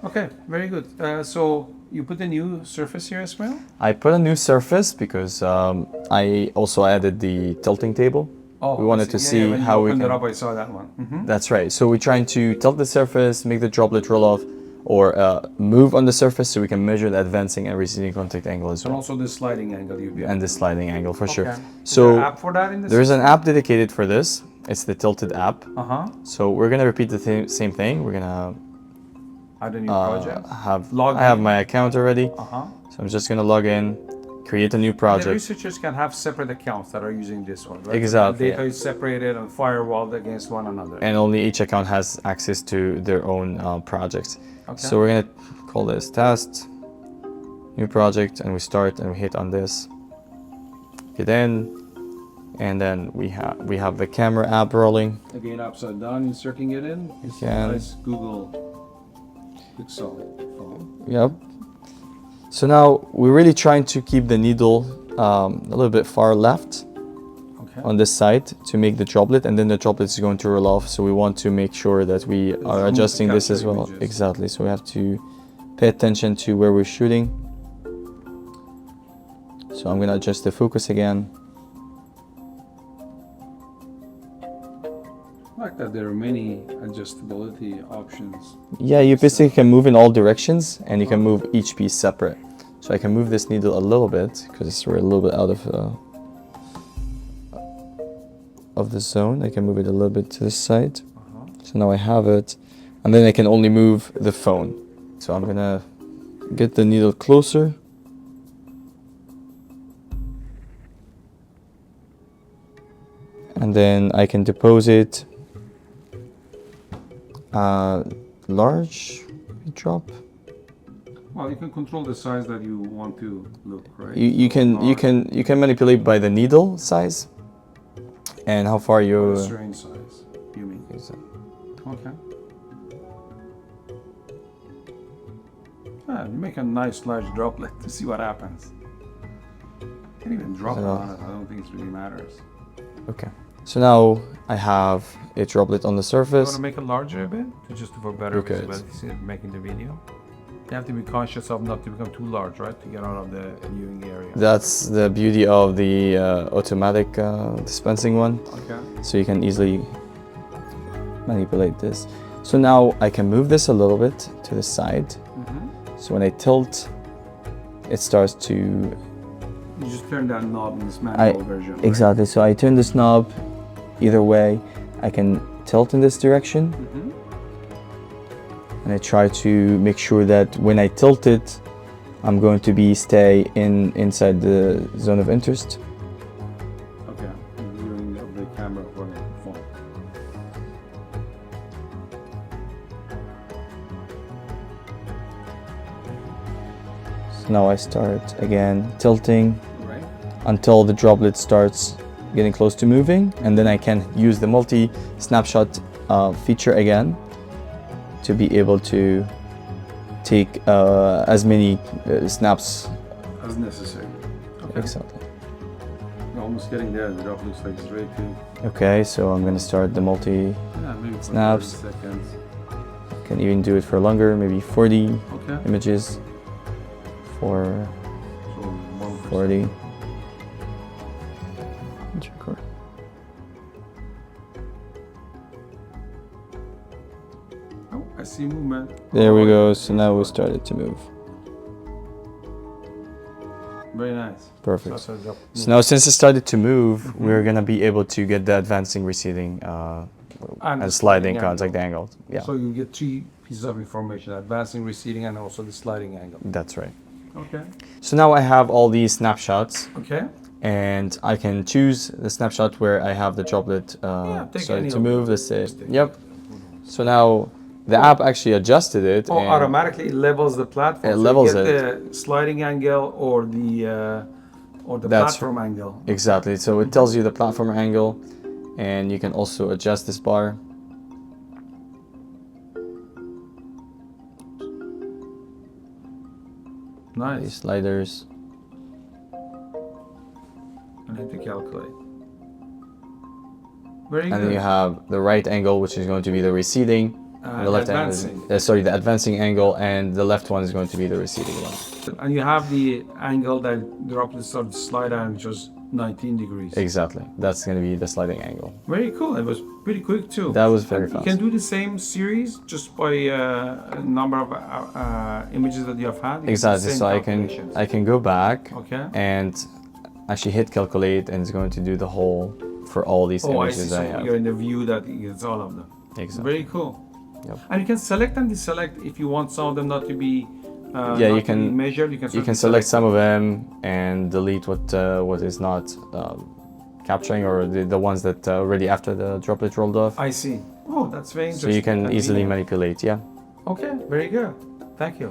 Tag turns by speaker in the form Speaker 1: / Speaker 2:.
Speaker 1: Okay, very good. So you put a new surface here as well?
Speaker 2: I put a new surface because I also added the tilting table.
Speaker 1: Oh,
Speaker 2: We wanted to see
Speaker 1: when
Speaker 2: how
Speaker 1: you
Speaker 2: we
Speaker 1: opened it
Speaker 2: can.
Speaker 1: up, I saw that one.
Speaker 2: That's right. So we're trying to tilt the surface, make the droplet roll off, or move on the surface so we can measure the advancing and receding contact angle as
Speaker 1: And
Speaker 2: well.
Speaker 1: also the sliding angle you
Speaker 2: And the sliding angle for sure.
Speaker 1: Okay. Is
Speaker 2: So
Speaker 1: there an app for that in the
Speaker 2: there is an
Speaker 1: system?
Speaker 2: app dedicated for this. It's the Tilted app.
Speaker 1: Uh-huh.
Speaker 2: So we're gonna repeat the same thing. We're gonna
Speaker 1: Add a new project.
Speaker 2: I have my account already.
Speaker 1: Uh-huh.
Speaker 2: So I'm just gonna log in, create a new
Speaker 1: The
Speaker 2: project.
Speaker 1: researchers can have separate accounts that are using this one, right?
Speaker 2: Exactly.
Speaker 1: The data is separated and firewalled against one another.
Speaker 2: And only each account has access to their own projects.
Speaker 1: Okay.
Speaker 2: So we're gonna call this test, new project, and we start and we hit on this. Get in, and then we have the camera app rolling.
Speaker 1: Again, upside down, inserting it in. It's a
Speaker 2: can.
Speaker 1: nice Google Pixel phone.
Speaker 2: Yep. So now we're really trying to keep the needle a little bit far left
Speaker 1: Okay.
Speaker 2: on this side to make the droplet, and then the droplet is going to roll off. So we want to make sure that we
Speaker 1: There's
Speaker 2: are
Speaker 1: room to
Speaker 2: adjusting this as
Speaker 1: capture
Speaker 2: well.
Speaker 1: images.
Speaker 2: Exactly. So we have to pay attention to where we're shooting. So I'm gonna adjust the focus again.
Speaker 1: I like that there are many adjustability options.
Speaker 2: Yeah, you basically can move in all directions, and you can move each piece separate. So I can move this needle a little bit because we're a little bit out of the zone. I can move it a little bit to this side. So now I have it, and then I can only move the phone. So I'm gonna get the needle closer. And then I can depose it large drop.
Speaker 1: Well, you can control the size that you want to look, right?
Speaker 2: You can manipulate by the needle size and how far you.
Speaker 1: The syringe size, you mean? Okay. You make a nice large droplet to see what happens. You can even drop it on it. I don't think it really matters.
Speaker 2: Okay. So now I have a droplet on the
Speaker 1: You
Speaker 2: surface.
Speaker 1: want to make it larger a bit, just for better
Speaker 2: Okay.
Speaker 1: visibility, see it making the video. You have to be conscious of not to become too large, right, to get out of the viewing area.
Speaker 2: That's the beauty of the automatic dispensing one.
Speaker 1: Okay.
Speaker 2: So you can easily manipulate this. So now I can move this a little bit to the side. So when I tilt, it starts to.
Speaker 1: You just turn that knob in this manual version. Right?
Speaker 2: Exactly. So I turn this knob either way. I can tilt in this direction. And I try to make sure that when I tilt it, I'm going to stay inside the zone of interest.
Speaker 1: Okay. Viewing of the camera for the phone.
Speaker 2: So now I start again tilting
Speaker 1: Right.
Speaker 2: until the droplet starts getting close to moving, and then I can use the multi-snapshot feature again to be able to take as many snaps
Speaker 1: As necessary. Okay.
Speaker 2: exactly.
Speaker 1: You're almost getting there. The drop looks like it's ready to.
Speaker 2: Okay, so I'm gonna start the multi.
Speaker 1: Yeah, maybe for
Speaker 2: Snaps.
Speaker 1: 30 seconds.
Speaker 2: Can even do it for longer, maybe 40
Speaker 1: Okay.
Speaker 2: images for
Speaker 1: So 1%.
Speaker 2: 40. Record.
Speaker 1: Oh, I see movement.
Speaker 2: There we go. So now we started to move.
Speaker 1: Very nice.
Speaker 2: Perfect.
Speaker 1: So that's a drop.
Speaker 2: So now since it started to move, we're gonna be able to get the advancing, receding,
Speaker 1: And
Speaker 2: and sliding
Speaker 1: angle.
Speaker 2: contact angle. Yeah,
Speaker 1: So you get three pieces of information: advancing, receding, and also the sliding angle.
Speaker 2: that's right.
Speaker 1: Okay.
Speaker 2: So now I have all these snapshots,
Speaker 1: Okay.
Speaker 2: and I can choose the snapshot where I have the droplet
Speaker 1: take any
Speaker 2: starting to
Speaker 1: of
Speaker 2: move.
Speaker 1: them.
Speaker 2: Let's say,
Speaker 1: Just take
Speaker 2: yep. So now the app actually adjusted it.
Speaker 1: Oh,
Speaker 2: and
Speaker 1: automatically it levels the platform.
Speaker 2: It
Speaker 1: So
Speaker 2: levels
Speaker 1: you get
Speaker 2: it.
Speaker 1: the sliding angle or the
Speaker 2: That's
Speaker 1: platform angle.
Speaker 2: Exactly. So it tells you the platform angle, and you can also adjust this bar. These
Speaker 1: Nice.
Speaker 2: sliders.
Speaker 1: I need to calculate. Very
Speaker 2: And
Speaker 1: good.
Speaker 2: then you have the right angle, which is going to be the receding. the left angle
Speaker 1: advancing.
Speaker 2: sorry, the advancing angle, and the left one is going to be the receding one.
Speaker 1: And you have the angle that droplets start to slide at, which was 19 degrees.
Speaker 2: Exactly. That's going to be the sliding angle.
Speaker 1: Very cool. It was pretty quick too.
Speaker 2: That was very
Speaker 1: And
Speaker 2: fast.
Speaker 1: You can do the same series just by a number of images that you have had. You
Speaker 2: Exactly.
Speaker 1: can do the
Speaker 2: So
Speaker 1: same calculations.
Speaker 2: I can go back
Speaker 1: Okay.
Speaker 2: and actually hit calculate, and it's going to do the whole for all these
Speaker 1: Oh, I see.
Speaker 2: images
Speaker 1: So
Speaker 2: I have.
Speaker 1: you're in the view that it's all of them.
Speaker 2: Exactly.
Speaker 1: Very cool.
Speaker 2: Yep.
Speaker 1: And you can select and deselect if you want some of them not to be
Speaker 2: Yeah,
Speaker 1: not
Speaker 2: you
Speaker 1: to
Speaker 2: can-
Speaker 1: be measured.
Speaker 2: You can select some of them and delete what is not capturing, or the ones that already after the droplet rolled off.
Speaker 1: I see. Oh, that's very
Speaker 2: So
Speaker 1: interesting.
Speaker 2: you can easily
Speaker 1: Convenient.
Speaker 2: manipulate. Yeah.
Speaker 1: Okay, very good. Thank you.